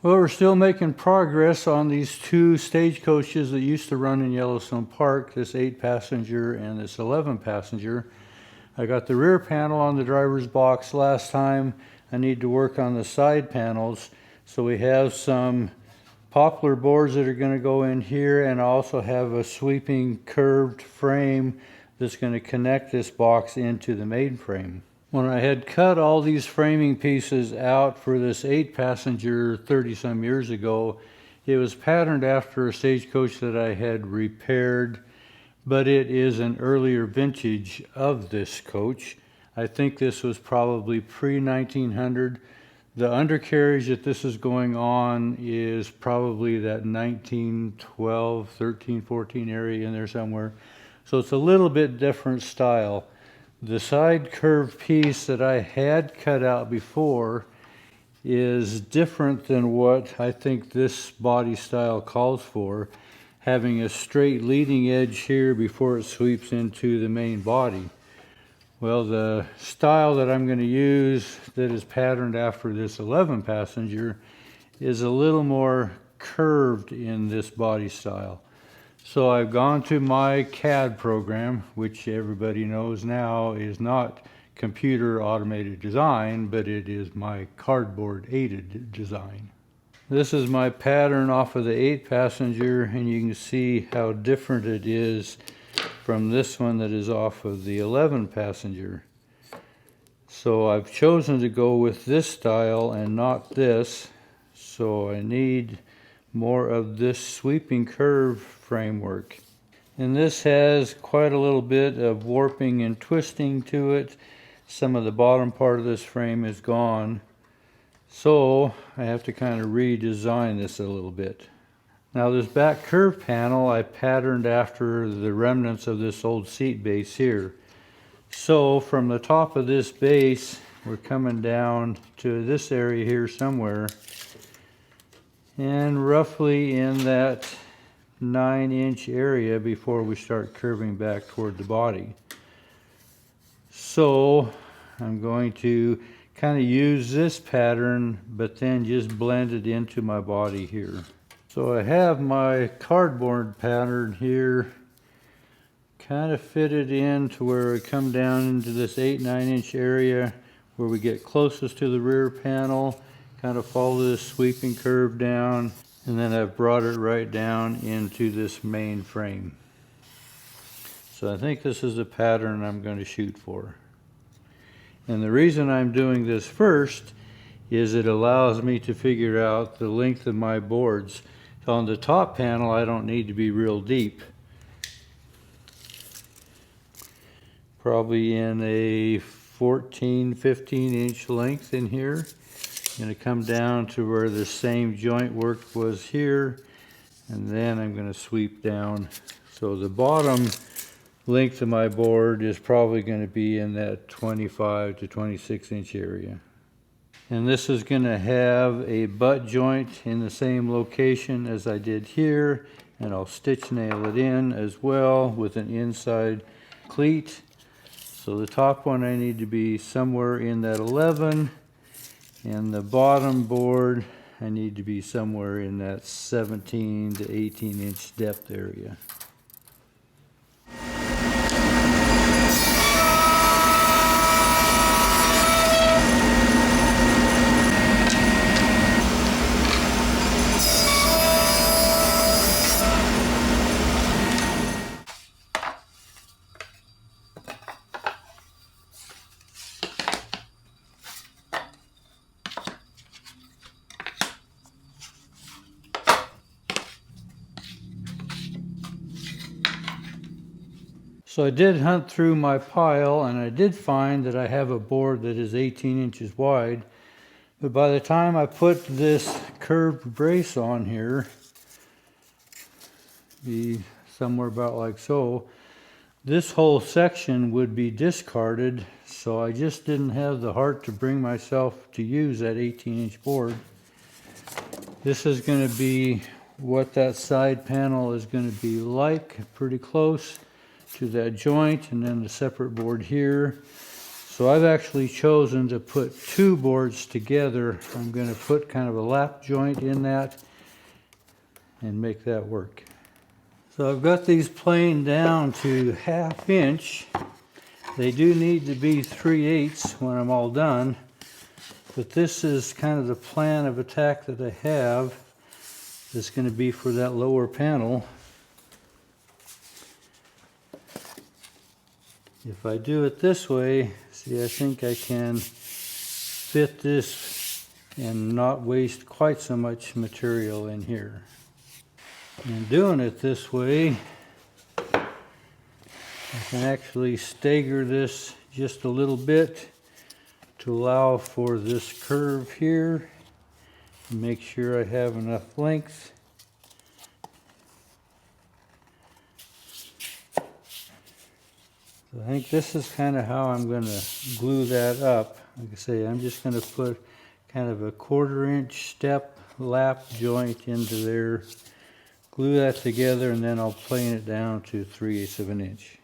Well, we're still making progress on these two stagecoaches that used to run in Yellowstone Park, this 8-passenger and this 11-passenger. I got the rear panel on the driver's box last time. I need to work on the side panels. So we have some poplar boards that are going to go in here, and I also have a sweeping curved frame that's going to connect this box into the main frame. When I had cut all these framing pieces out for this 8-passenger 30-some years ago, it was patterned after a stagecoach that I had repaired, but it is an earlier vintage of this coach. I think this was probably pre-1900. The undercarriage that this is going on is probably that 1912, 13, 14 area in there somewhere. So it's a little bit different style. The side curved piece that I had cut out before is different than what I think this body style calls for, having a straight leading edge here before it sweeps into the main body. Well, the style that I'm going to use that is patterned after this 11-passenger is a little more curved in this body style. So I've gone to my CAD program, which everybody knows now is not computer automated design, but it is my cardboard aided design. This is my pattern off of the 8-passenger, and you can see how different it is from this one that is off of the 11-passenger. So I've chosen to go with this style and not this, so I need more of this sweeping curve framework. And this has quite a little bit of warping and twisting to it. Some of the bottom part of this frame is gone, so I have to kind of redesign this a little bit. Now this back curve panel I patterned after the remnants of this old seat base here. So from the top of this base we're coming down to this area here somewhere, and roughly in that 9-inch area before we start curving back toward the body. So I'm going to kind of use this pattern but then just blend it into my body here. So I have my cardboard pattern here kind of fitted in to where we come down into this 8-9-inch area where we get closest to the rear panel, kind of follow this sweeping curve down, and then I've brought it right down into this main frame. So I think this is the pattern I'm going to shoot for. And the reason I'm doing this first is it allows me to figure out the length of my boards. So on the top panel I don't need to be real deep. Probably in a 14, 15-inch length in here. I'm going to come down to where the same joint work was here, and then I'm going to sweep down. So the bottom length of my board is probably going to be in that 25 to 26-inch area. And this is going to have a butt joint in the same location as I did here, and I'll stitch nail it in as well with an inside cleat. So the top one I need to be somewhere in that 11, and the bottom board I need to be somewhere in that 17 to 18-inch depth area. So I did hunt through my pile, and I did find that I have a board that is 18 inches wide. But by the time I put this curved brace on here, be somewhere about like so, this whole section would be discarded. So I just didn't have the heart to bring myself to use that 18-inch board. This is going to be what that side panel is going to be like, pretty close to that joint, and then the separate board here. So So I've actually chosen to put two boards together. I'm going to put kind of a lap joint in that and make that work. So I've got these planed down to 1/2 inch. They do need to be 3/8 when I'm all done, but this is kind of the plan of attack that I have. It's going to be for that lower panel. If I do it this way, see, I think I can fit this and not waste quite so much material in here. And doing it this way, I can actually stagger this just a little bit to allow for this curve here and make sure I have enough length. So I think this is kind of how I'm going to glue that up. Like I say, I'm just going to put kind of a 1/4 inch step lap joint into there, glue that together, and then I'll plane it down to 3/8 of an inch.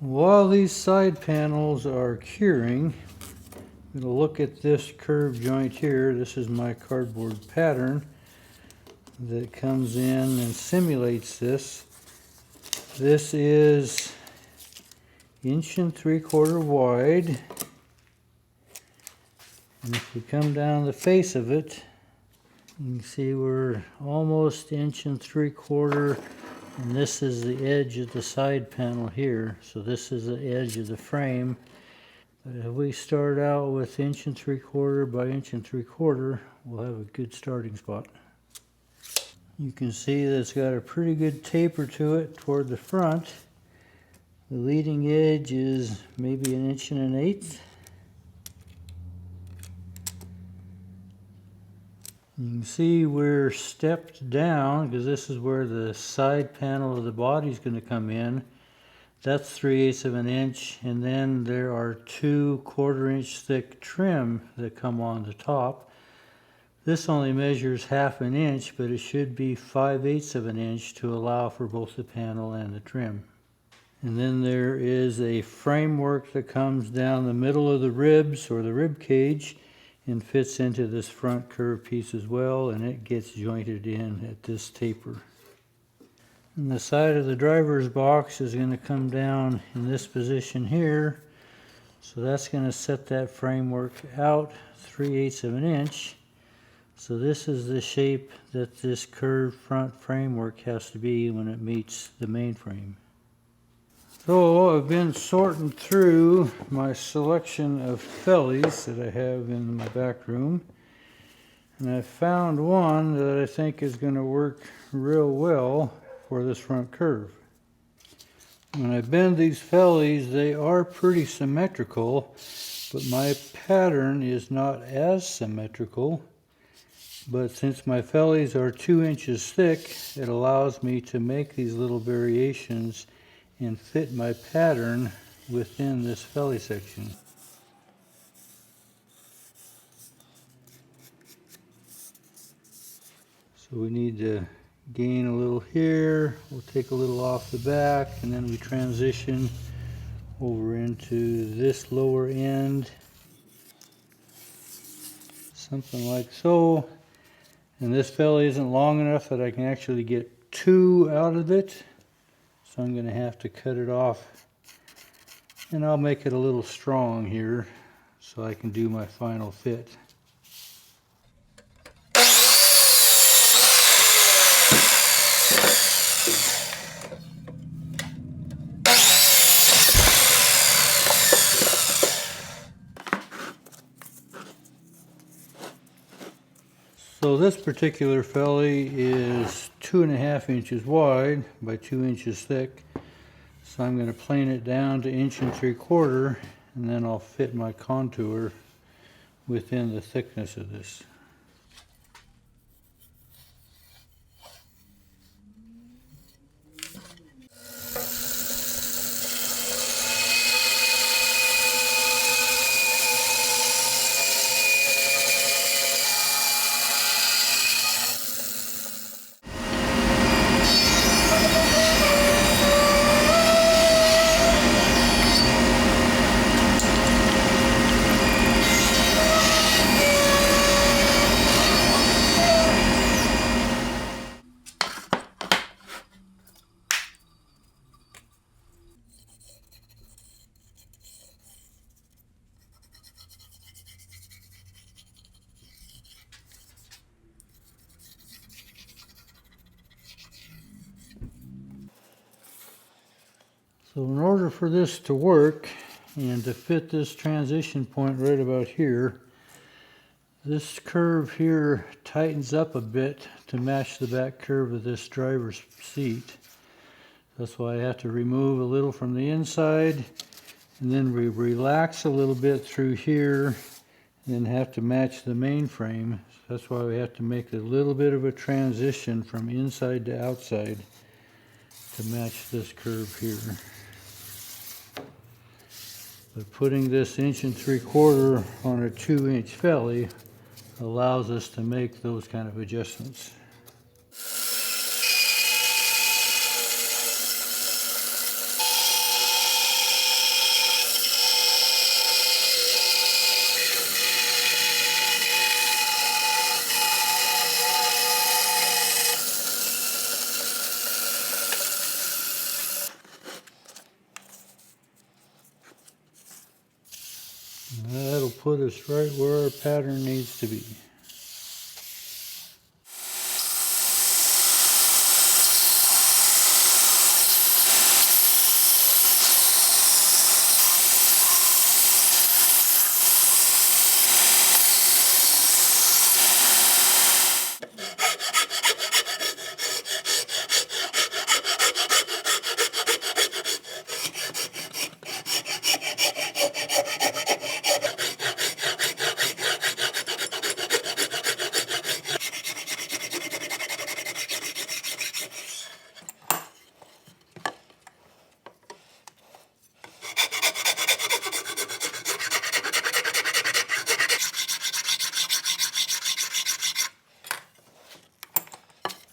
While these side panels are curing, I'm going to look at this curve joint here. This is my cardboard pattern that comes in and simulates this. This is 1 3/4 wide. And if we come down the face of it, you can see we're almost 1 3/4. And this is the edge of the side panel here. So this is the edge of the frame. But if we start out with 1 3/4 by 1 3/4, we'll have a good starting spot. You can see that it's got a pretty good taper to it toward the front. The leading edge is maybe 1 1/8 inches. You can see we're stepped down because this is where the side panel of the body is going to come in. That's 3/8 of an inch, and then there are 2 1/4 inch thick trim that come on the top. This only measures 1/2 inch, but it should be 5/8 of an inch to allow for both the panel and the trim. And then there is a framework that comes down the middle of the ribs or the rib cage and fits into this front curve piece as well, and it gets jointed in at this taper. And the side of the driver's box is going to come down in this position here, so that's going to set that framework out 3/8 of an inch. So this is the shape that this curved front framework has to be when it meets the main frame. So I've been sorting through my selection of fellies that I have in my back room, and I found one that I think is going to work real well for this front curve. When I bend these fellies, they are pretty symmetrical, but my pattern is not as symmetrical. But since my fellies are 2 inches thick, it allows me to make these little variations and fit my pattern within this felly section. So we need to gain a little here, we'll take a little off the back, and then we transition over into this lower end, something like so. And this felly isn't long enough that I can actually get 2 out of it. So I'm going to have to cut it off, and I'll make it a little strong here so I can do my final fit. So this particular felly is 2.5 inches wide by 2 inches thick. So I'm going to plane it down to 1 3/4 inches, and then I'll fit my contour within the thickness of this. So in order for this to work and to fit this transition point right about here, this curve here tightens up a bit to match the back curve of this driver's seat. That's why I have to remove a little from the inside, and then we relax a little bit through here, and then have to match the main frame. That's why we have to make a little bit of a transition from inside to outside to match this curve here. But putting this 1 3/4 inch on a 2-inch felly allows us to make those kind of adjustments. And that'll put us right where our pattern needs to be.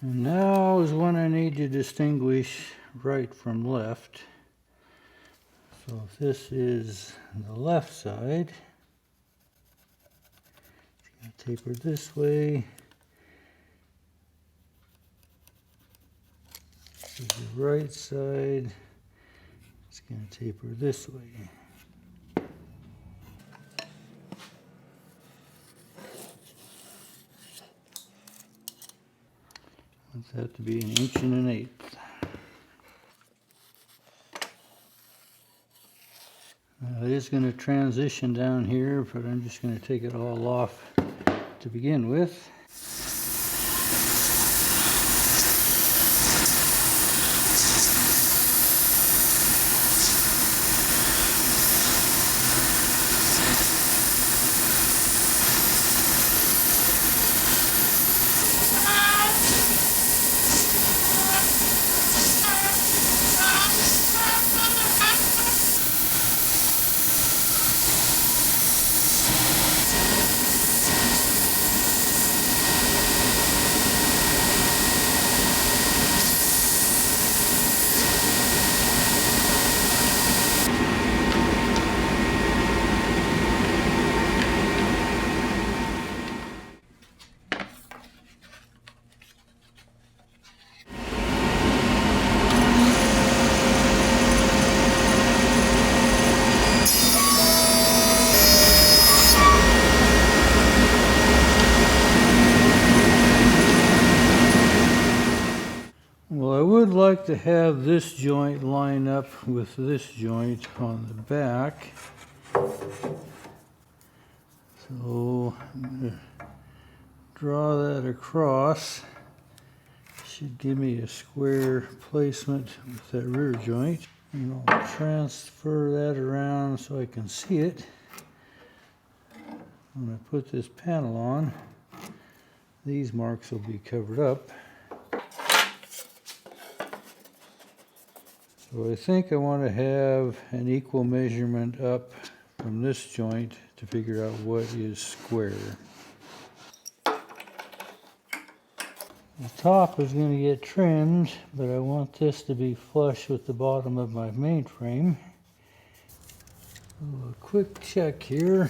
And now is when I need to distinguish right from left. So if this is the left side, it's going to taper this way. This is the right side, it's going to taper this way. Want that to be 1 1/8 inches. Now it is going to transition down here, but I'm just going to take it all off to begin with. Well, I would like to have this joint line up with this joint on the back. So I'm going to draw that across. Should give me a square placement with that rear joint. And I'll transfer that around so I can see it. When I put this panel on, these marks will be covered up. So I think I want to have an equal measurement up from this joint to figure out what is square. The top is going to get trimmed, but I want this to be flush with the bottom of my main frame. So a quick check here.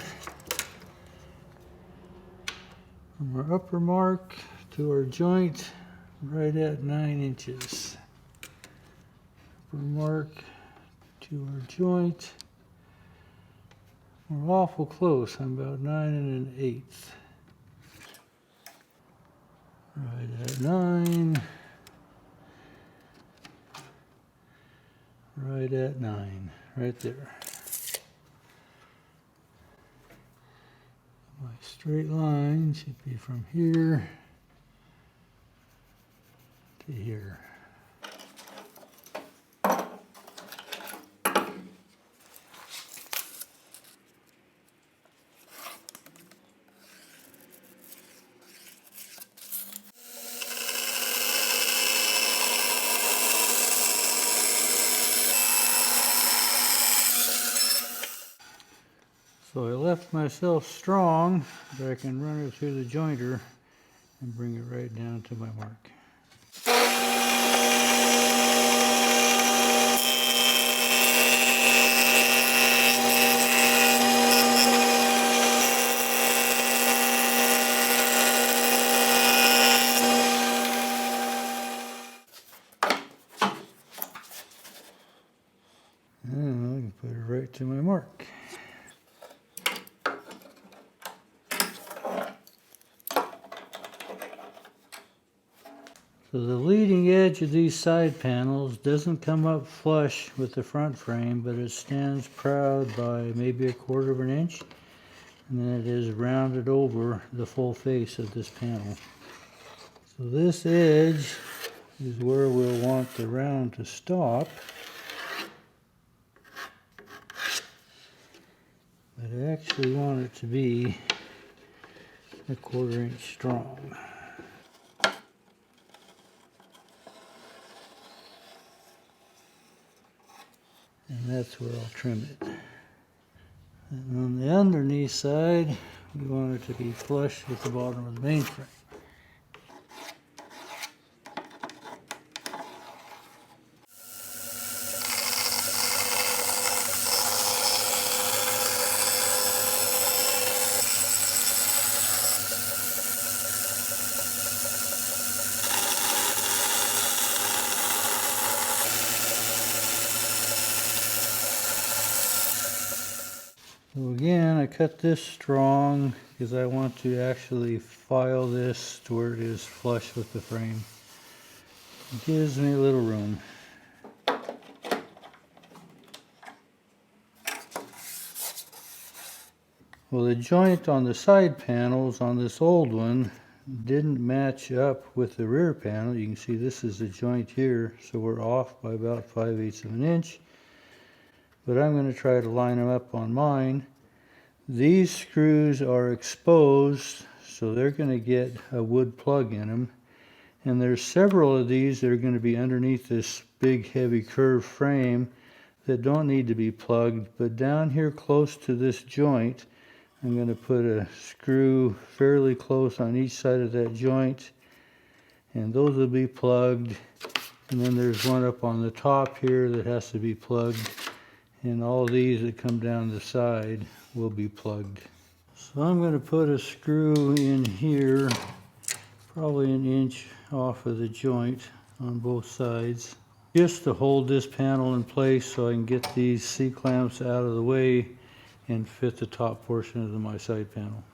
From our upper mark to our joint, right at 9 inches. Mark to our joint. We're awful close. I'm about 9 1/8. Right at 9. right at 9, right there. My straight line should be from here to here. So I left myself strong, but I can run it through the jointer and bring it right down to my mark. And I can put it right to my mark. So the leading edge of these side panels doesn't come up flush with the front frame, but it stands proud by maybe 1/4 of an inch, and then it is rounded over the full face of this panel. So this edge is where we'll want the round to stop. But I actually want it to be 1/4 inch strong. And that's where I'll trim it. And on the underneath side, we want it to be flush with the bottom of the mainframe. So again, I cut this strong because I want to actually file this to where it is flush with the frame. It gives me a little room. Well, the joint on the side panels on this old one didn't match up with the rear panel. You can see this is the joint here, so we're off by about 5/8 of an inch. But I'm going to try to line them up on mine. These screws are exposed, so they're going to get a wood plug in them. And there's several of these that are going to be underneath this big heavy curved frame that don't need to be plugged. But down here close to this joint, I'm going to put a screw fairly close on each side of that joint, and those will be plugged. And then there's one up on the top here that has to be plugged. And all these that come down the side will be plugged. So I'm going to put a screw in here, probably 1 inch off of the joint on both sides, just to hold this panel in place so I can get these C-clamps out of the way and fit the top portion of my side panel.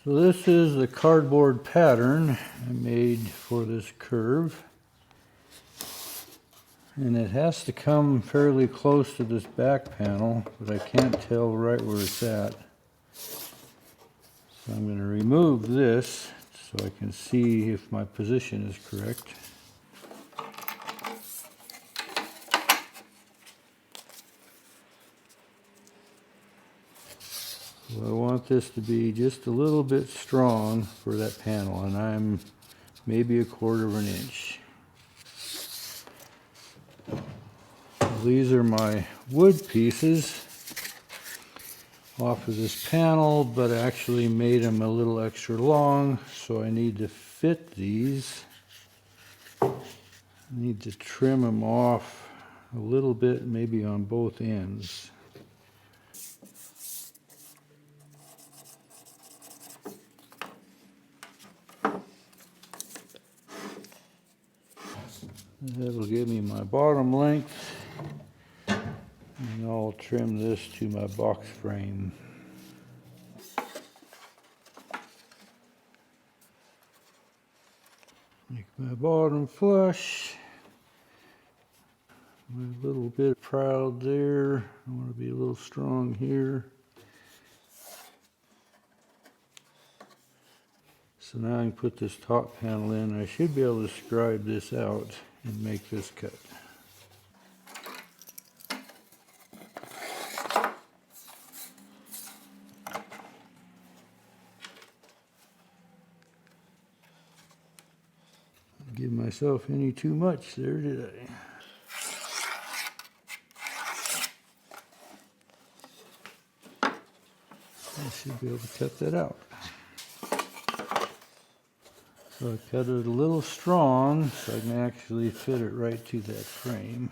So this is the cardboard pattern I made for this curve. And it has to come fairly close to this back panel, but I can't tell right where it's at. So I'm going to remove this so I can see if my position is correct. So I want this to be just a little bit strong for that panel, and I'm maybe 1/4 of an inch. These are my wood pieces off of this panel, but I actually made them a little extra long, so I need to fit these. I need to trim them off a little bit, maybe on both ends. That'll give me my bottom length, and I'll trim this to my box frame. Make my bottom flush. I'm a little bit proud there. I want to be a little strong here. So now I can put this top panel in. I should be able to scribe this out and make this cut. Didn't give myself any too much there, did I? I should be able to cut that out. So I cut it a little strong so I can actually fit it right to that frame.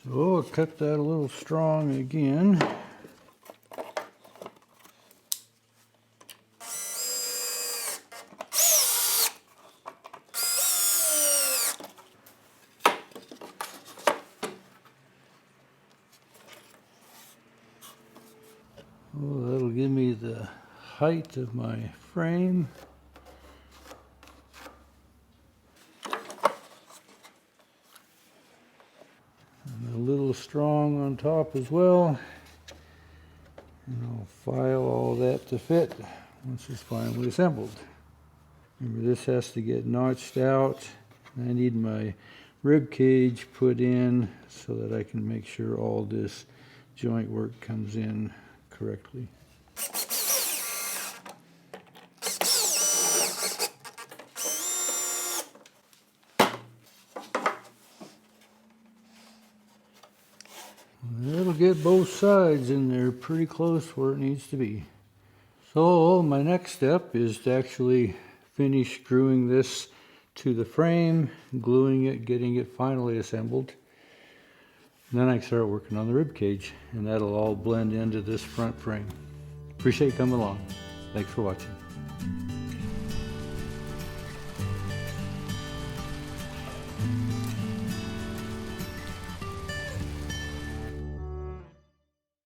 So I'll cut that a little strong again. Oh, that'll give me the height of my frame. And a little strong on top as well. And I'll file all that to fit once it's finally assembled. Remember, this has to get notched out. I need my rib cage put in so that I can make sure all this joint work comes in correctly. That'll get both sides in there pretty close where it needs to be. So my next step is to actually finish screwing this to the frame, gluing it, getting it finally assembled. And then I can start working on the rib cage, and that'll all blend into this front frame. Appreciate you coming along. Thanks for watching.